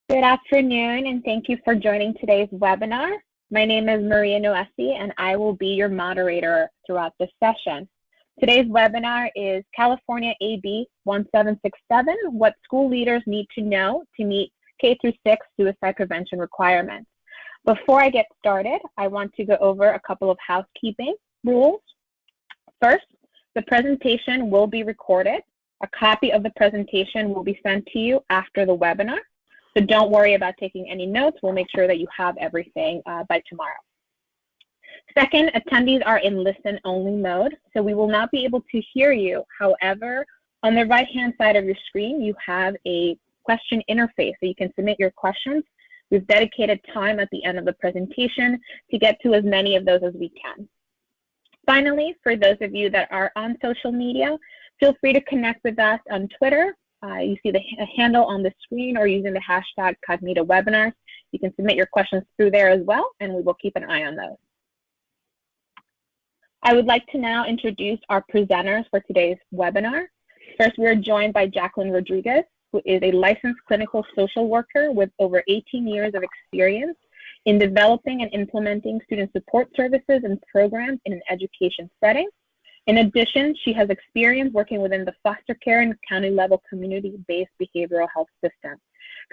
Good afternoon, and thank you for joining today's webinar. My name is Maria Noesi, and I will be your moderator throughout this session. Today's webinar is California AB 1767, What School Leaders Need to Know to Meet K-6 Suicide Prevention Requirements. Before I get started, I want to go over a couple of housekeeping rules. First, the presentation will be recorded. A copy of the presentation will be sent to you after the webinar. So don't worry about taking any notes. We'll make sure that you have everything by tomorrow. Second, attendees are in listen-only mode, so we will not be able to hear you. However, on the right-hand side of your screen, you have a question interface, so you can submit your questions. We've dedicated time at the end of the presentation to get to as many of those as we can. Finally, for those of you that are on social media, feel free to connect with us on Twitter. You see the handle on the screen, or using the hashtag #CognitoWebinars. You can submit your questions through there as well, and we will keep an eye on those. I would like to now introduce our presenters for today's webinar. First, we're joined by Jacqueline Rodriguez, who is a licensed clinical social worker with over 18 years of experience in developing and implementing student support services and programs in an education setting. In addition, she has experience working within the foster care and county-level community-based behavioral health system.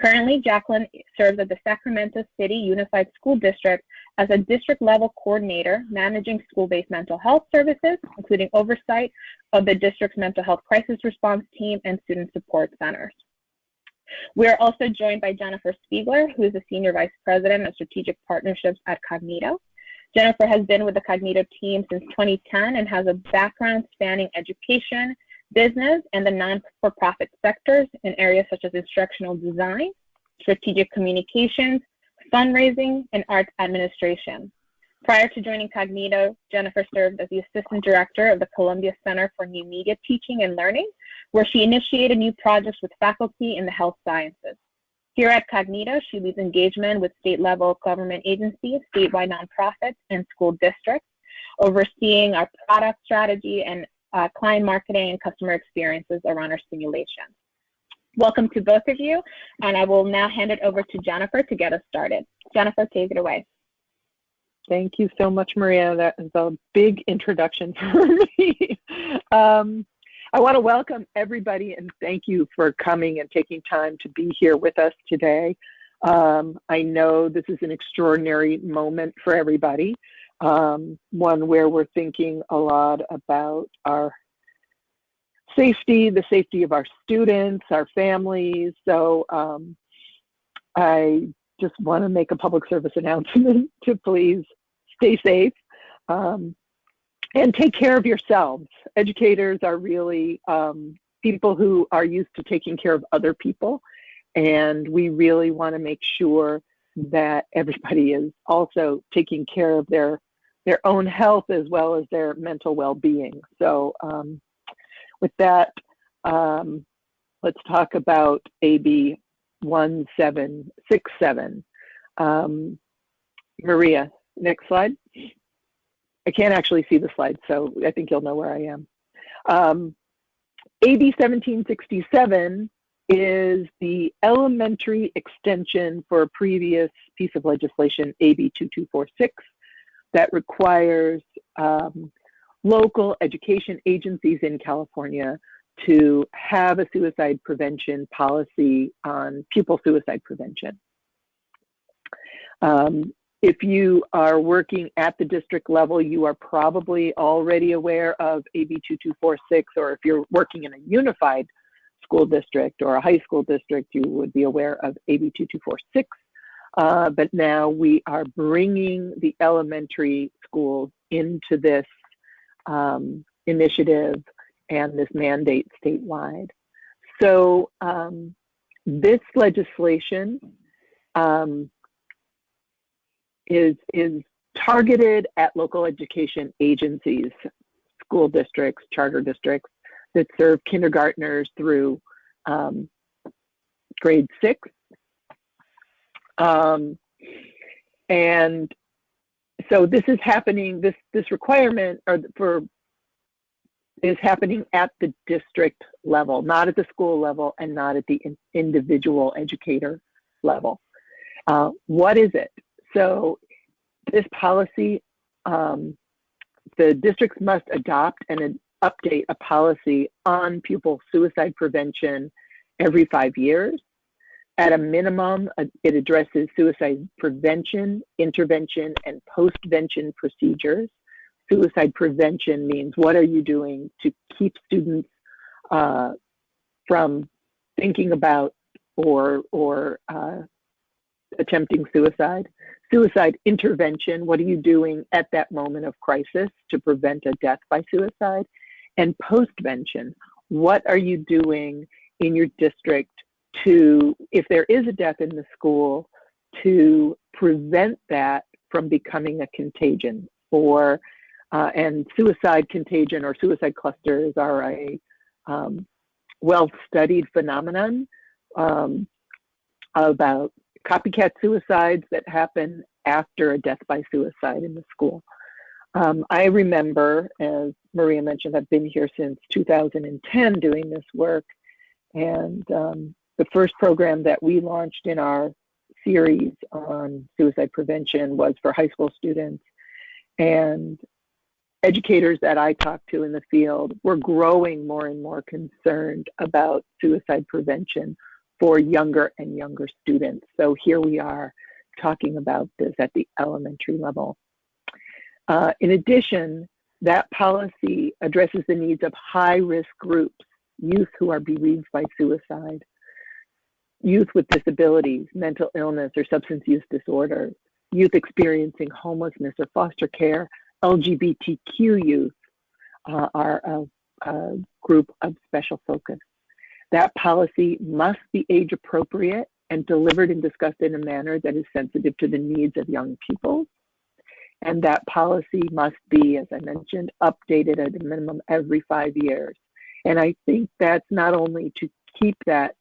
Currently, Jacqueline serves at the Sacramento City Unified School District as a district-level coordinator, managing school-based mental health services, including oversight of the district's mental health crisis response team and student support centers. We are also joined by Jennifer Spiegler, who is the Senior Vice President of Strategic Partnerships at Cognito. Jennifer has been with the Cognito team since 2010 and has a background spanning education, business, and the non-for-profit sectors in areas such as instructional design, strategic communications, fundraising, and arts administration. Prior to joining Cognito, Jennifer served as the Assistant Director of the Columbia Center for New Media Teaching and Learning, where she initiated new projects with faculty in the health sciences. Here at Cognito, she leads engagement with state-level government agencies, statewide nonprofits, and school districts, overseeing our product strategy and client marketing and customer experiences around our simulation. Welcome to both of you, and I will now hand it over to Jennifer to get us started. Jennifer, take it away. Thank you so much, Maria. That is a big introduction for me. I want to welcome everybody and thank you for coming and taking time to be here with us today. I know this is an extraordinary moment for everybody, one where we're thinking a lot about our safety, the safety of our students, our families. So I just want to make a public service announcement to please stay safe. And take care of yourselves. Educators are really people who are used to taking care of other people, and we really want to make sure that everybody is also taking care of their own health as well as their mental well-being. So with that, let's talk about AB 1767. Maria, next slide. I can't actually see the slide, so I think you'll know where I am. AB 1767 is the elementary extension for a previous piece of legislation, AB 2246, that requires local education agencies in California to have a suicide prevention policy on pupil suicide prevention. If you are working at the district level, you are probably already aware of AB 2246, or if you're working in a unified school district or a high school district, you would be aware of AB 2246. But now we are bringing the elementary schools into this initiative and this mandate statewide. So this legislation is targeted at local education agencies, school districts, charter districts that serve kindergartners through grade 6. And so this is happening, this requirement is happening at the district level, not at the school level and not at the individual educator level. What is it? So this policy, the districts must adopt and update a policy on pupil suicide prevention every 5 years. At a minimum, it addresses suicide prevention, intervention, and postvention procedures. Suicide prevention means what are you doing to keep students from thinking about or attempting suicide. Suicide intervention, what are you doing at that moment of crisis to prevent a death by suicide? And postvention, what are you doing in your district to, if there is a death in the school, to prevent that from becoming a contagion? And suicide contagion or suicide clusters are a well-studied phenomenon about copycat suicides that happen after a death by suicide in the school. I remember, as Maria mentioned, I've been here since 2010 doing this work, and the first program that we launched in our series on suicide prevention was for high school students, and educators that I talked to in the field were growing more and more concerned about suicide prevention for younger and younger students. So here we are talking about this at the elementary level. In addition, that policy addresses the needs of high-risk groups, youth who are bereaved by suicide, youth with disabilities, mental illness or substance use disorder, youth experiencing homelessness or foster care, LGBTQ youth are a group of special focus. That policy must be age appropriate and delivered and discussed in a manner that is sensitive to the needs of young people. And that policy must be, as I mentioned, updated at a minimum every 5 years. And I think that's not only to keep that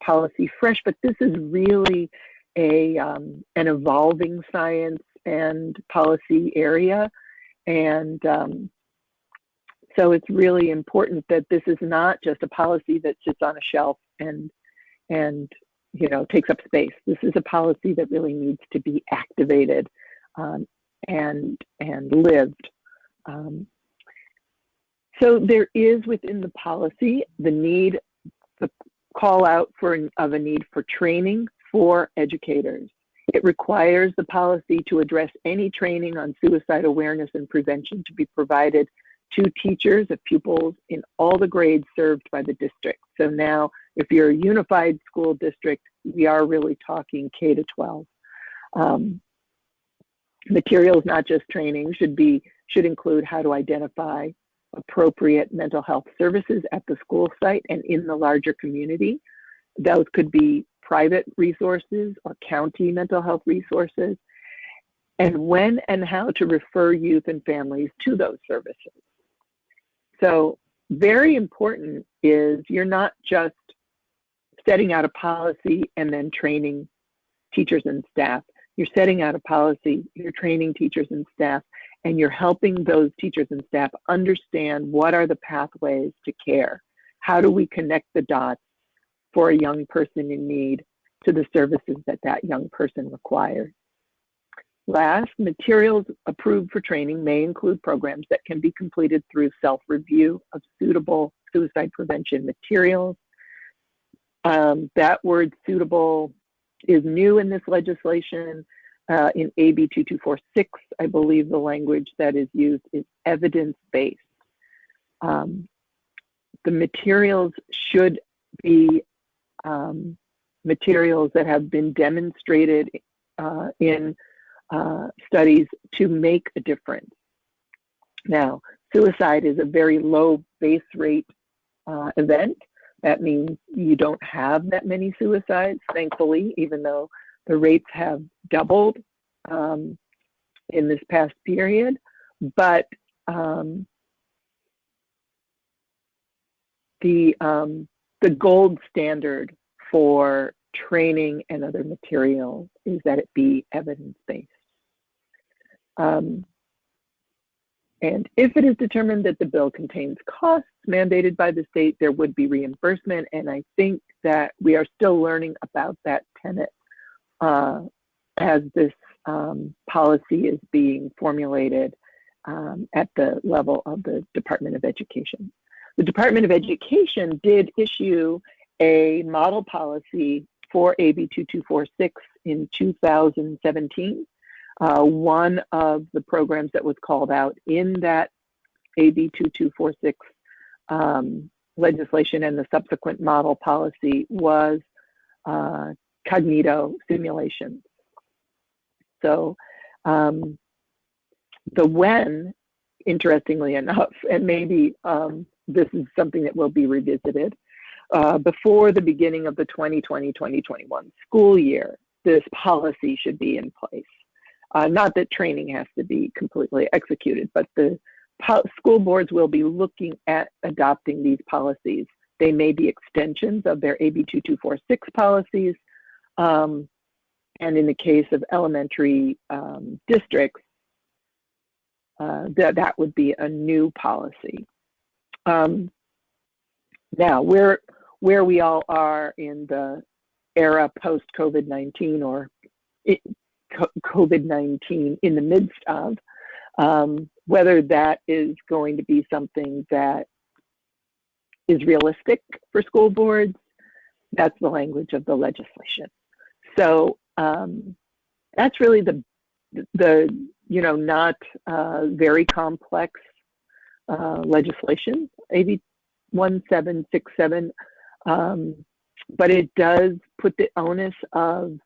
policy fresh, but this is really an evolving science and policy area. And so it's really important that this is not just a policy that sits on a shelf and takes up space. This is a policy that really needs to be activated and lived. So there is within the policy the call out of a need for training for educators. It requires the policy to address any training on suicide awareness and prevention to be provided to teachers of pupils in all the grades served by the district. So now, if you're a unified school district, we are really talking K to 12. Materials, not just training, should include how to identify appropriate mental health services at the school site and in the larger community. Those could be private resources or county mental health resources, and when and how to refer youth and families to those services. So very important is you're not just setting out a policy and then training teachers and staff. You're setting out a policy, you're training teachers and staff, and you're helping those teachers and staff understand what are the pathways to care. How do we connect the dots for a young person in need to the services that that young person requires? Last, materials approved for training may include programs that can be completed through self-review of suitable suicide prevention materials. That word suitable is new in this legislation. In AB 2246, I believe the language that is used is evidence-based. The materials should be materials that have been demonstrated in studies to make a difference. Now, suicide is a very low base rate event. That means you don't have that many suicides, thankfully, even though the rates have doubled in this past period. But the gold standard for training and other materials is that it be evidence-based. And if it is determined that the bill contains costs mandated by the state, there would be reimbursement. And I think that we are still learning about that tenet as this policy is being formulated at the level of the Department of Education. The Department of Education did issue a model policy for AB 2246 in 2017. One of the programs that was called out in that AB 2246 legislation and the subsequent model policy was cognito simulations. So the when, interestingly enough, and maybe this is something that will be revisited, before the beginning of the 2020-2021 school year, this policy should be in place. Not that training has to be completely executed, but the school boards will be looking at adopting these policies. They may be extensions of their AB 2246 policies, and in the case of elementary districts, that would be a new policy. Now, where we all are in the era post-COVID-19 or COVID-19 in the midst of, whether that is going to be something that is realistic for school boards, that's the language of the legislation. So that's really the not very complex legislation, AB 1767, but it does put the onus of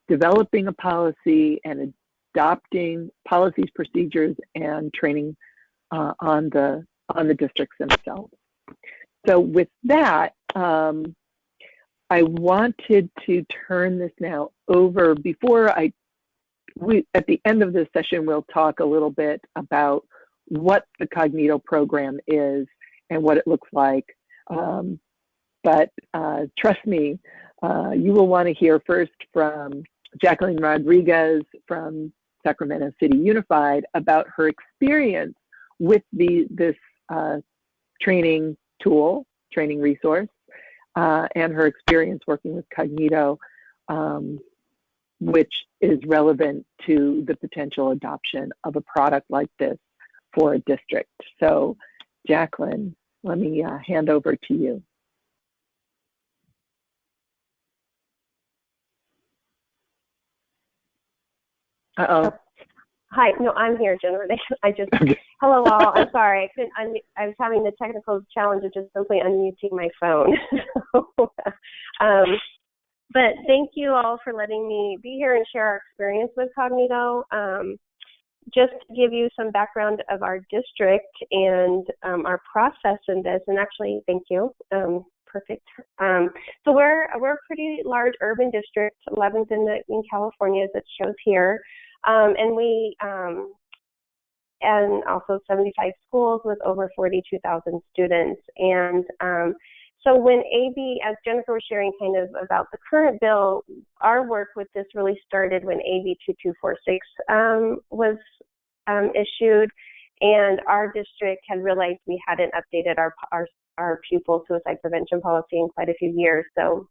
developing a policy and adopting policies, procedures, and training on the districts themselves. So with that, I wanted to turn this now over. At the end of this session, we'll talk a little bit about what the Cognito program is and what it looks like. But trust me, you will want to hear first from Jacqueline Rodriguez from Sacramento City Unified about her experience with this training tool, training resource, and her experience working with Cognito, which is relevant to the potential adoption of a product like this for a district. So, Jacqueline, let me hand over to you. Uh-oh. Hi, no, I'm here, Jennifer. Hello all, I'm sorry, I was having the technical challenge of just simply unmuting my phone. But thank you all for letting me be here and share our experience with Cognito. Just to give you some background of our district and our process in this, and actually, thank you. Perfect. So we're a pretty large urban district, 11th in California, as it shows here, and we and also 75 schools with over 42,000 students. And so when AB, as Jennifer was sharing kind of about the current bill, our work with this really started when AB 2246 was issued, and our district had realized we hadn't updated our pupil suicide prevention policy in quite a few years. So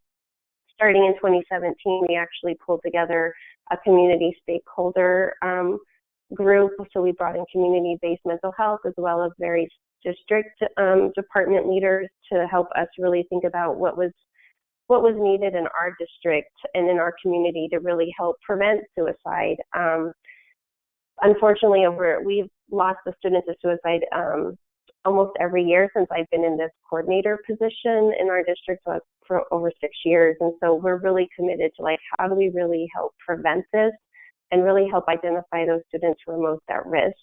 starting in 2017, we actually pulled together a community stakeholder group. So we brought in community-based mental health as well as various district department leaders to help us really think about what was needed in our district and in our community to really help prevent suicide. Unfortunately, we've lost the students to suicide almost every year since I've been in this coordinator position in our district for over 6 years. And so we're really committed to how do we really help prevent this and really help identify those students who are most at risk.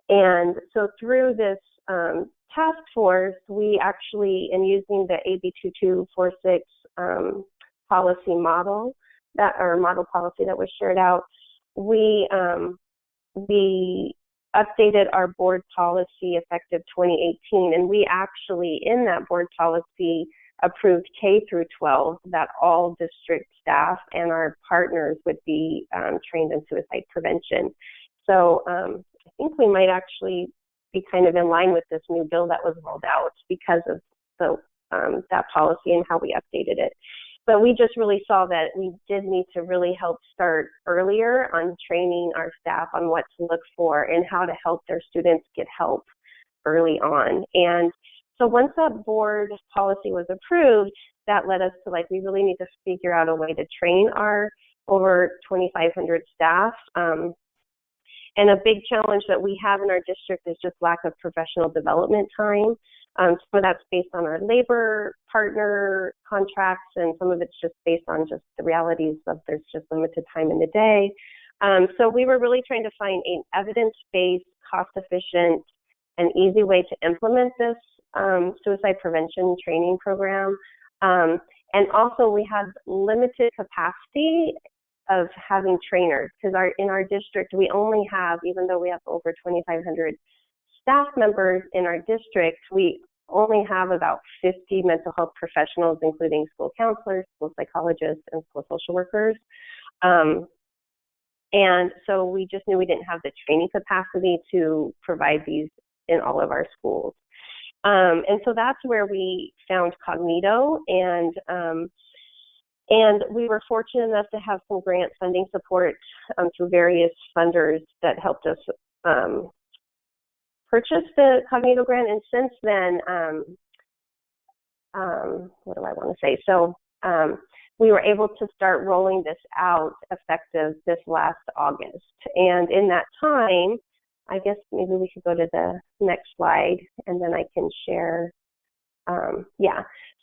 And so through this task force, we actually, in using the AB 2246 policy model, model policy that was shared out, we updated our board policy effective 2018, and we actually, in that board policy, approved K through 12 that all district staff and our partners would be trained in suicide prevention. So I think we might actually be kind of in line with this new bill that was rolled out because of that policy and how we updated it. But we just really saw that we did need to really help start earlier on training our staff on what to look for and how to help their students get help early on. And so once that board policy was approved, that led us to we really need to figure out a way to train our over 2,500 staff. And a big challenge that we have in our district is just lack of professional development time. So that's based on our labor partner contracts, and some of it's just based on just the realities of there's just limited time in the day. So we were really trying to find an evidence-based, cost-efficient, and easy way to implement this suicide prevention training program. And also we had limited capacity of having trainers, because in our district we only have, even though we have over 2,500 staff members in our district, we only have about 50 mental health professionals, including school counselors, school psychologists, and school social workers. And so we just knew we didn't have the training capacity to provide these in all of our schools. And so that's where we found Cognito, and we were fortunate enough to have some grant funding support through various funders that helped us purchase the Cognito grant. And since then, what do I want to say? So we were able to start rolling this out effective this last August. And in that time, I guess maybe we could go to the next slide and then I can share.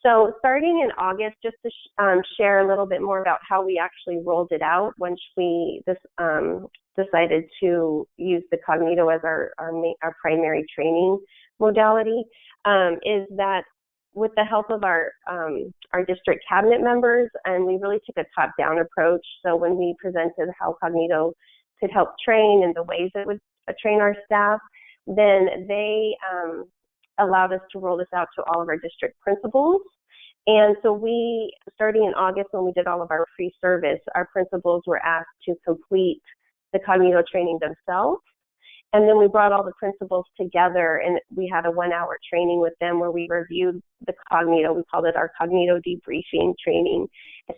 So starting in August, just to share a little bit more about how we actually rolled it out once we decided to use the Cognito as our primary training modality, is that with the help of our district cabinet members, and we really took a top-down approach. So when we presented how Cognito could help train and the ways it would train our staff, then they allowed us to roll this out to all of our district principals. And so we, starting in August when we did all of our free service, our principals were asked to complete the Cognito training themselves. And then we brought all the principals together and we had a 1-hour training with them where we reviewed the Cognito. We called it our Cognito debriefing training.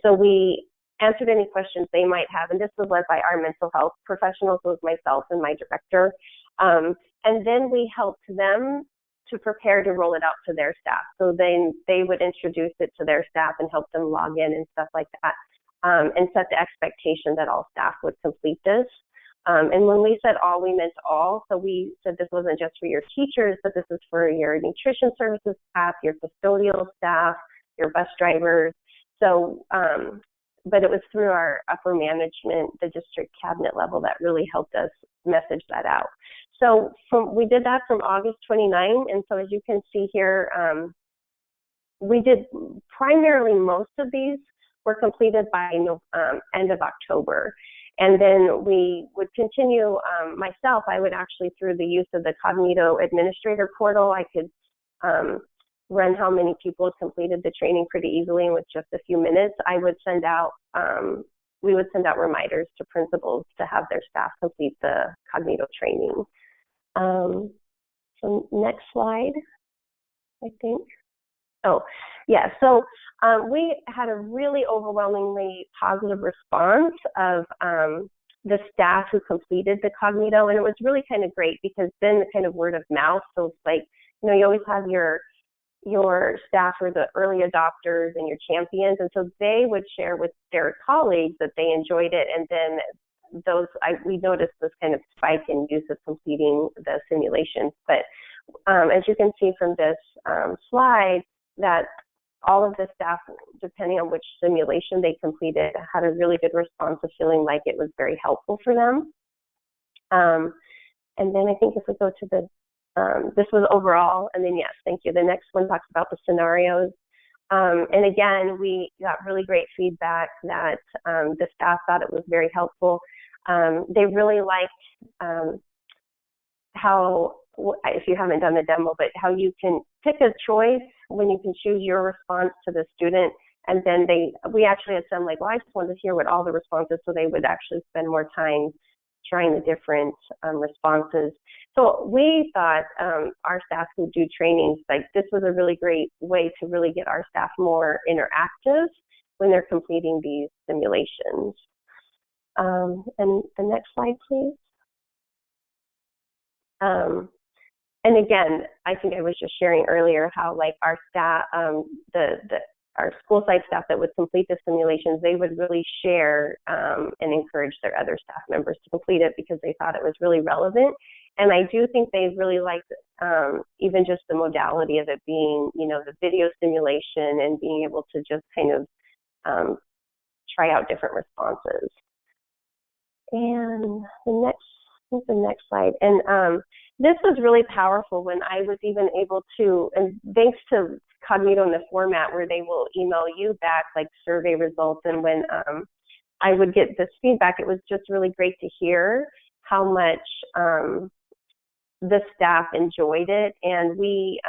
So we answered any questions they might have. And this was led by our mental health professionals, so it was myself and my director. And then we helped them to prepare to roll it out to their staff. So then they would introduce it to their staff and help them log in and stuff like that, and set the expectation that all staff would complete this. And when we said all, we meant all. So we said this wasn't just for your teachers, but this is for your nutrition services staff, your custodial staff, your bus drivers. So, but it was through our upper management, the district cabinet level, that really helped us message that out. So we did that from August 29, and so as you can see here, we did primarily, most of these were completed by end of October. And then we would continue, myself, I would actually, through the use of the Cognito administrator portal, I could run how many people had completed the training pretty easily, and with just a few minutes, I would send out, we would send out reminders to principals to have their staff complete the Cognito training. So next slide, I think. Oh, yeah, so we had a really overwhelmingly positive response of the staff who completed the Cognito, and it was really kind of great because then the kind of word of mouth, so it's like, you always have your staff are the early adopters and your champions, and so they would share with their colleagues that they enjoyed it, and then we noticed this kind of spike in use of completing the simulations. But as you can see from this slide, that all of the staff, depending on which simulation they completed, had a really good response of feeling like it was very helpful for them. And then I think if we go to the, this was overall, and then yes, thank you. The next one talks about the scenarios. And again, we got really great feedback that the staff thought it was very helpful. They really liked how, if you haven't done the demo, but how you can pick a choice when you can choose your response to the student. And then we actually had some like, well, I just wanted to hear what all the responses, so they would actually spend more time trying the different responses. So we thought our staff who do trainings, like this was a really great way to really get our staff more interactive when they're completing these simulations. And the next slide, please. And again, I think I was just sharing earlier how like our staff, our school site staff that would complete the simulations, they would really share and encourage their other staff members to complete it because they thought it was really relevant. And I do think they really liked even just the modality of it being, you know, the video simulation and being able to just kind of try out different responses. And the next slide. And this was really powerful when I was even able to, and thanks to Cognito in the format where they will email you back like survey results, and when I would get this feedback, it was just really great to hear how much the staff enjoyed it. And we,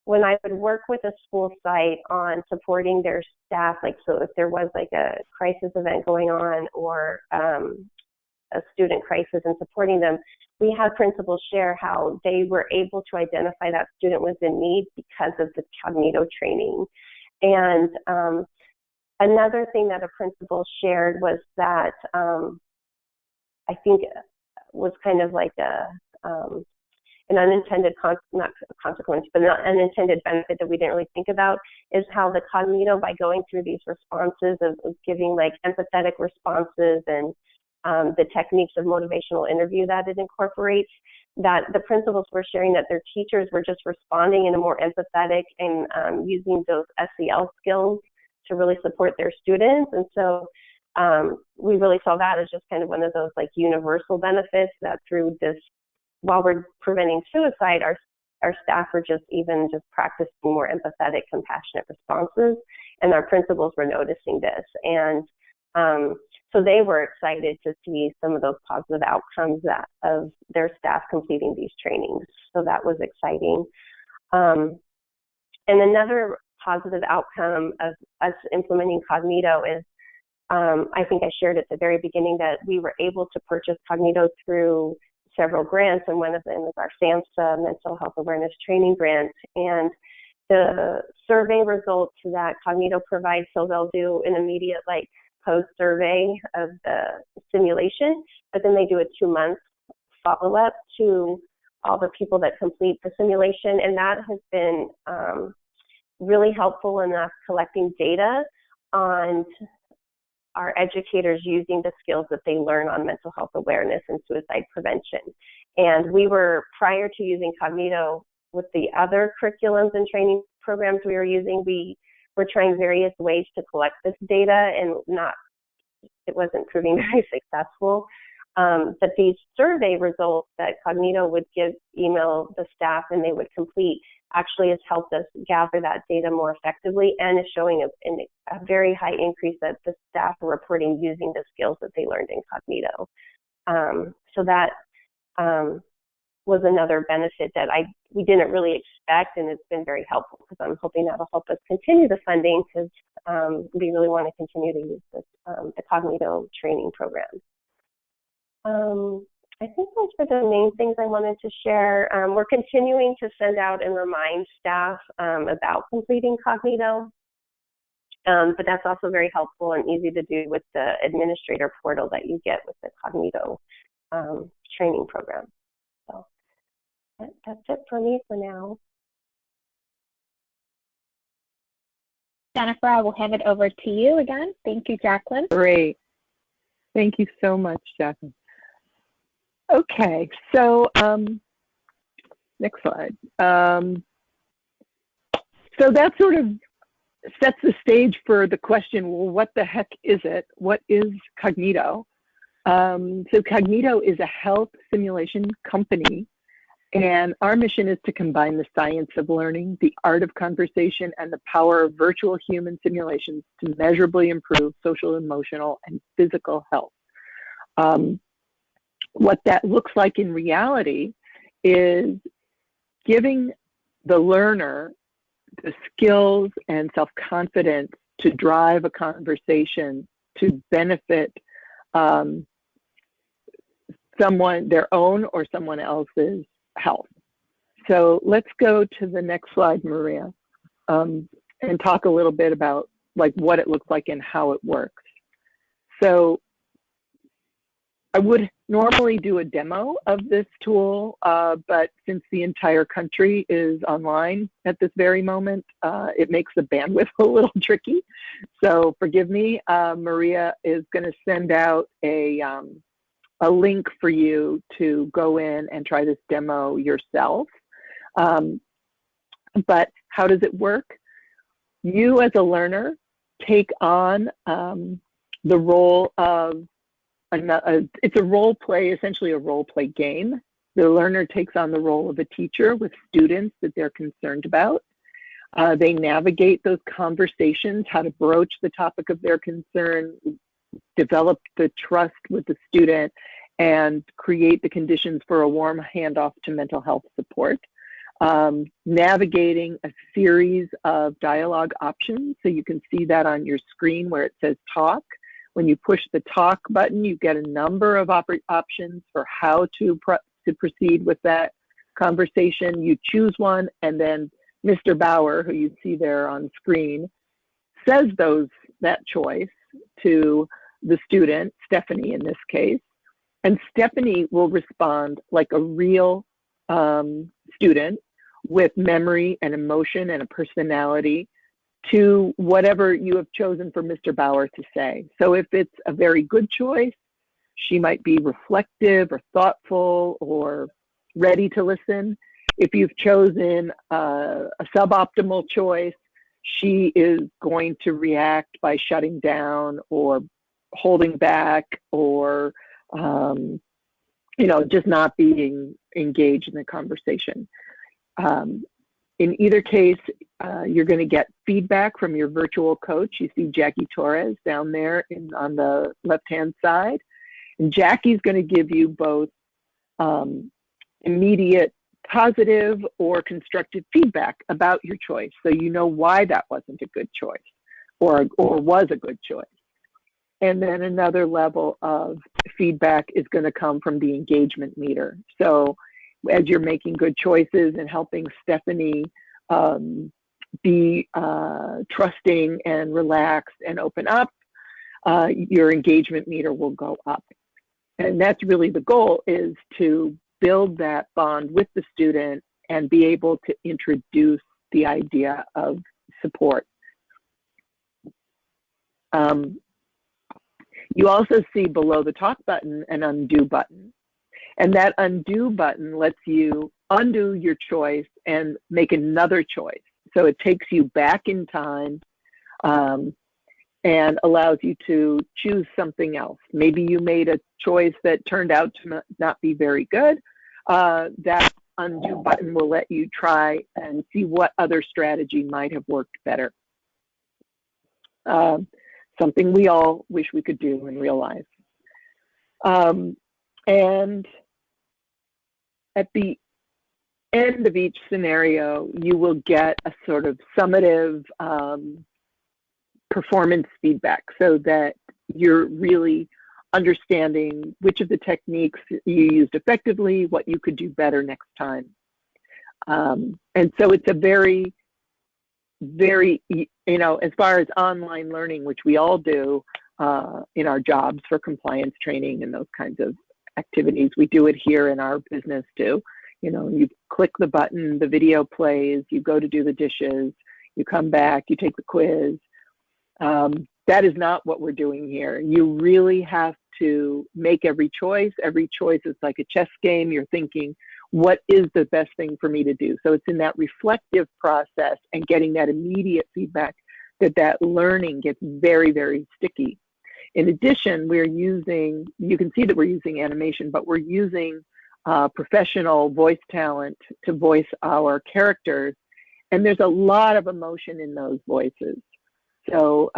when I would work with a school site on supporting their staff, like so if there was like a crisis event going on or a student crisis and supporting them, we had principals share how they were able to identify that student was in need because of the Cognito training. And another thing that a principal shared was that I think was kind of like an unintended, not consequence, but an unintended benefit that we didn't really think about is how the Cognito, by going through these responses of giving like empathetic responses and the techniques of motivational interview that it incorporates, that the principals were sharing that their teachers were just responding in a more empathetic and using those SEL skills to really support their students. And so we really saw that as just kind of one of those like universal benefits that through this, while we're preventing suicide, our staff were just practicing more empathetic, compassionate responses, and our principals were noticing this. And so they were excited to see some of those positive outcomes of their staff completing these trainings. So that was exciting. And another positive outcome of us implementing Cognito is, I think I shared at the very beginning that we were able to purchase Cognito through several grants, and one of them is our SAMHSA Mental Health Awareness Training Grant. And the survey results that Cognito provides, so they'll do an immediate like post-survey of the simulation, but then they do a 2-month follow-up to all the people that complete the simulation, and that has been really helpful in us collecting data on our educators using the skills that they learn on mental health awareness and suicide prevention. And we were, prior to using Cognito, with the other curriculums and training programs we were using, we were trying various ways to collect this data, and it wasn't proving very successful. But these survey results that Cognito would email the staff and they would complete actually has helped us gather that data more effectively, and is showing a very high increase that the staff are reporting using the skills that they learned in Cognito. So that was another benefit that we didn't really expect, and it's been very helpful because I'm hoping that'll help us continue the funding, because we really want to continue to use this, the Cognito training program. I think those were the main things I wanted to share. We're continuing to send out and remind staff about completing Cognito, but that's also very helpful and easy to do with the administrator portal that you get with the Cognito training program. So that's it for me for now. Jennifer, I will hand it over to you again. Thank you, Jacqueline. Great. Thank you so much, Jacqueline. Okay, so next slide. So that sort of sets the stage for the question, well, what the heck is it? What is Cognito? So Cognito is a health simulation company, and our mission is to combine the science of learning, the art of conversation, and the power of virtual human simulations to measurably improve social, emotional, and physical health. What that looks like in reality is giving the learner the skills and self-confidence to drive a conversation to benefit someone, their own or someone else's health. So let's go to the next slide, Maria, and talk a little bit about like what it looks like and how it works. So I would normally do a demo of this tool, but since the entire country is online at this very moment, it makes the bandwidth a little tricky. So forgive me. Maria is going to send out a link for you to go in and try this demo yourself. But how does it work? You as a learner take on the role of it's a role play, essentially a role play game. The learner takes on the role of a teacher with students that they're concerned about. They navigate those conversations, how to broach the topic of their concern, develop the trust with the student, and create the conditions for a warm handoff to mental health support. Navigating a series of dialogue options. So you can see that on your screen where it says talk. When you push the talk button, you get a number of options for how to proceed with that conversation. You choose one, and then Mr. Bauer, who you see there on screen, says that choice to the student, Stephanie in this case, and Stephanie will respond like a real student with memory and emotion and a personality to whatever you have chosen for Mr. Bauer to say. So if it's a very good choice, she might be reflective or thoughtful or ready to listen. If you've chosen a suboptimal choice, she is going to react by shutting down or holding back or, just not being engaged in the conversation. In either case, you're going to get feedback from your virtual coach. You see Jackie Torres down there on the left-hand side. And Jackie's going to give you both immediate positive or constructive feedback about your choice, so you know why that wasn't a good choice or was a good choice. And then another level of feedback is going to come from the engagement meter. So as you're making good choices and helping Stephanie be trusting and relaxed and open up, your engagement meter will go up. And that's really the goal, is to build that bond with the student and be able to introduce the idea of support. You also see below the talk button an undo button. And that undo button lets you undo your choice and make another choice. So it takes you back in time and allows you to choose something else. Maybe you made a choice that turned out to not be very good. That undo button will let you try and see what other strategy might have worked better. Something we all wish we could do in real life. And at the end of each scenario, you will get a sort of summative performance feedback, so that you're really understanding which of the techniques you used effectively, what you could do better next time. And so it's a very, very, as far as online learning, which we all do in our jobs for compliance training and those kinds of activities, we do it here in our business too. You click the button, the video plays, you go to do the dishes, you come back, you take the quiz. That is not what we're doing here. You really have to make every choice. Every choice is like a chess game. You're thinking, what is the best thing for me to do? So it's in that reflective process and getting that immediate feedback that learning gets very, very sticky. In addition, you can see that we're using animation, but we're using professional voice talent to voice our characters. And there's a lot of emotion in those voices. So,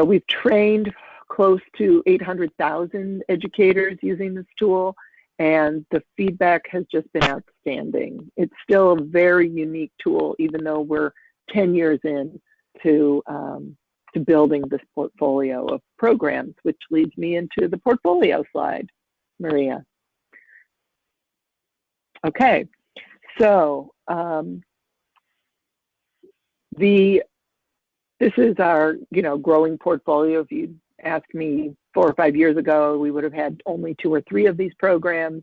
we've trained close to 800,000 educators using this tool, and the feedback has just been outstanding. It's still a very unique tool, even though we're 10 years in to building this portfolio of programs, which leads me into the portfolio slide, Maria. Okay, so This is our, growing portfolio. If you'd asked me 4 or 5 years ago, we would have had only 2 or 3 of these programs.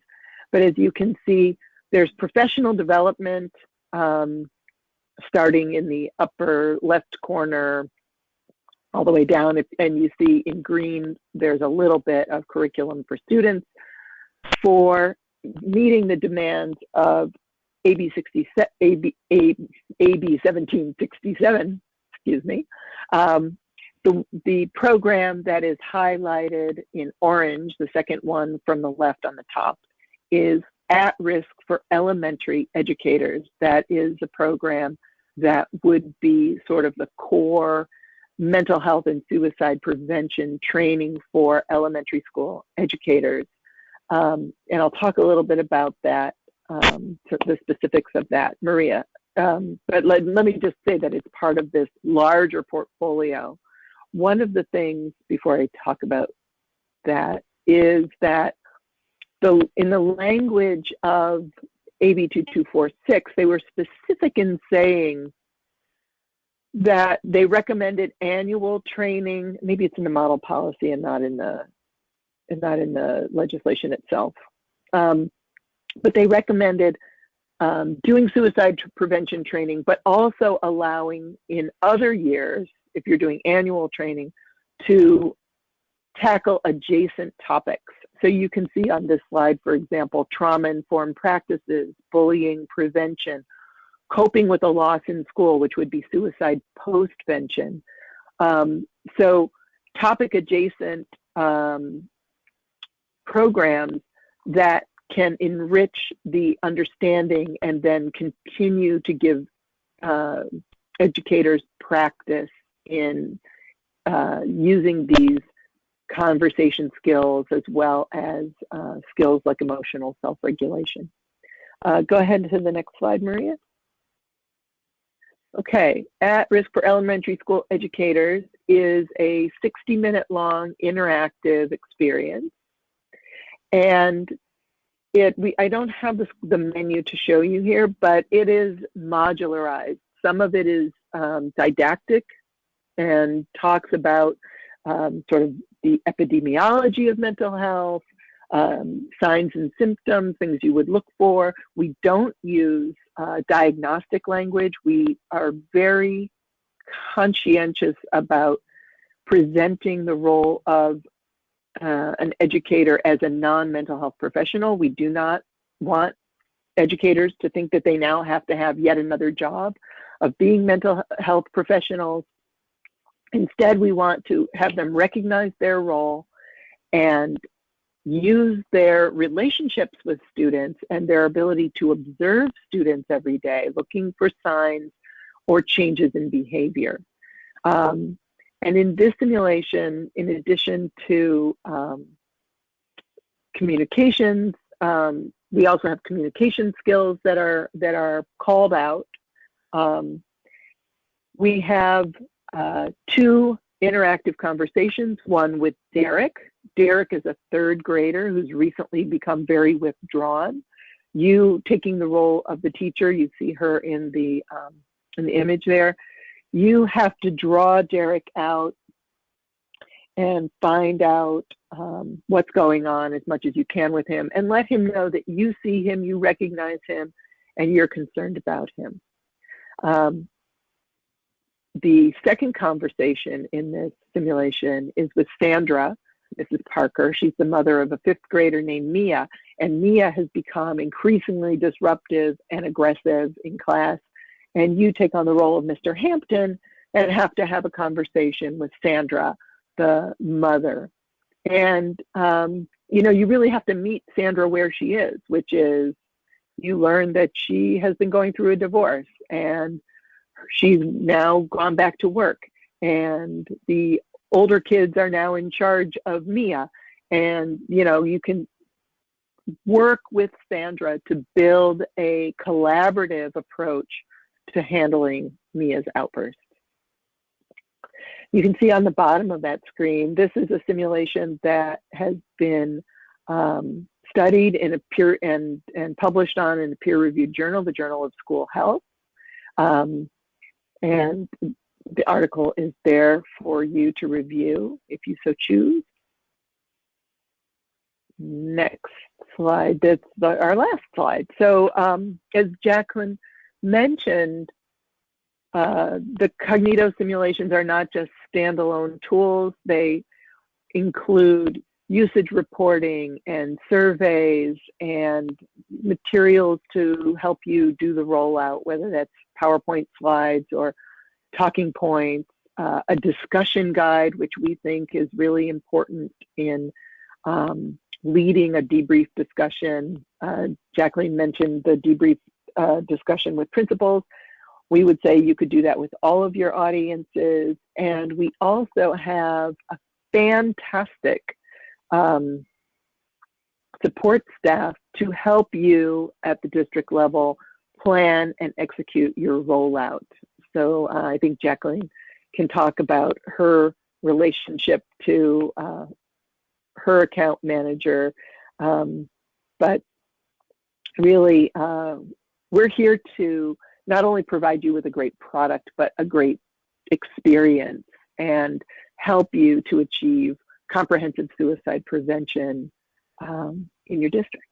But as you can see, there's professional development, starting in the upper left corner all the way down. And you see in green, there's a little bit of curriculum for students for meeting the demands of AB 1767, excuse me. The program that is highlighted in orange, the second one from the left on the top, is at risk for elementary educators. That is a program that would be sort of the core mental health and suicide prevention training for elementary school educators. And I'll talk a little bit about that, the specifics of that, Maria. But let me just say that it's part of this larger portfolio. One of the things, before I talk about that, is that in the language of AB 2246, they were specific in saying that they recommended annual training. Maybe it's in the model policy and not in the legislation itself. But they recommended doing suicide prevention training, but also allowing in other years, if you're doing annual training, to tackle adjacent topics. So you can see on this slide, for example, trauma-informed practices, bullying prevention, coping with a loss in school, which would be suicide postvention. So topic adjacent programs that can enrich the understanding and then continue to give educators practice in using these conversation skills as well as skills like emotional self-regulation. Go ahead to the next slide, Maria. Okay, At Risk for Elementary School Educators is a 60-minute long interactive experience. And I don't have the menu to show you here, but it is modularized. Some of it is didactic and talks about sort of the epidemiology of mental health, signs and symptoms, things you would look for. We don't use diagnostic language. We are very conscientious about presenting the role of an educator as a non-mental health professional. We do not want educators to think that they now have to have yet another job of being mental health professionals. Instead, we want to have them recognize their role and use their relationships with students and their ability to observe students every day, looking for signs or changes in behavior. And in this simulation, in addition to communications, we also have communication skills that are called out. We have 2 interactive conversations, one with Derek. Derek is a 3rd grader who's recently become very withdrawn. You taking the role of the teacher, you see her in the image there. You have to draw Derek out and find out what's going on as much as you can with him, and let him know that you see him, you recognize him, and you're concerned about him. The second conversation in this simulation is with Sandra, Mrs. Parker. She's the mother of a 5th grader named Mia, and Mia has become increasingly disruptive and aggressive in class. And you take on the role of Mr. Hampton and have to have a conversation with Sandra, the mother. And, you really have to meet Sandra where she is, which is you learn that she has been going through a divorce and she's now gone back to work. And the older kids are now in charge of Mia. And, you can work with Sandra to build a collaborative approach to handling Mia's outburst. You can see on the bottom of that screen, this is a simulation that has been studied in a peer and published on in a peer-reviewed journal, the Journal of School Health. And the article is there for you to review if you so choose. Next slide, that's our last slide. So as Jacqueline mentioned, the Cognito simulations are not just standalone tools. They include usage reporting and surveys and materials to help you do the rollout, whether that's PowerPoint slides or talking points, a discussion guide, which we think is really important in leading a debrief discussion. Jacqueline mentioned the debrief discussion with principals. We would say you could do that with all of your audiences. And we also have a fantastic support staff to help you at the district level plan and execute your rollout. So I think Jacqueline can talk about her relationship to her account manager, but really we're here to not only provide you with a great product, but a great experience and help you to achieve comprehensive suicide prevention in your district.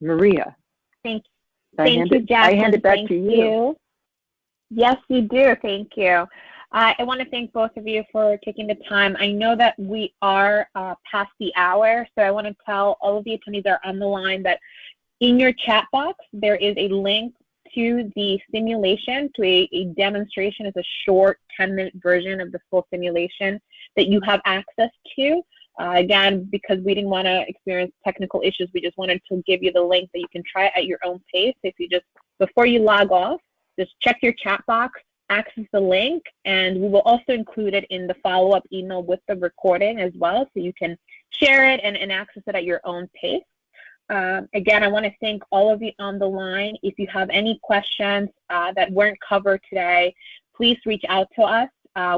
Maria. Thank you, Jacqueline. I hand it back to you. Yes, you do. Thank you. I want to thank both of you for taking the time. I know that we are past the hour, so I want to tell all of the attendees that are on the line that in your chat box, there is a link to the simulation, to a demonstration. It's a short 10-minute version of the full simulation that you have access to. Again, because we didn't want to experience technical issues, we just wanted to give you the link that you can try it at your own pace. If you just, before you log off, just check your chat box, access the link, and we will also include it in the follow-up email with the recording as well, so you can share it and access it at your own pace. Again, I want to thank all of you on the line. If you have any questions that weren't covered today, please reach out to us.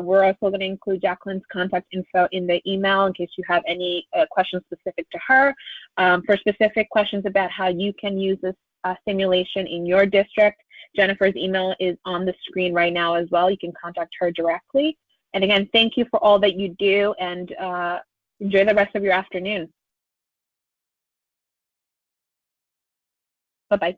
We're also going to include Jacqueline's contact info in the email in case you have any questions specific to her. For specific questions about how you can use this simulation in your district, Jennifer's email is on the screen right now as well. You can contact her directly. And again, thank you for all that you do, and enjoy the rest of your afternoon. Bye-bye.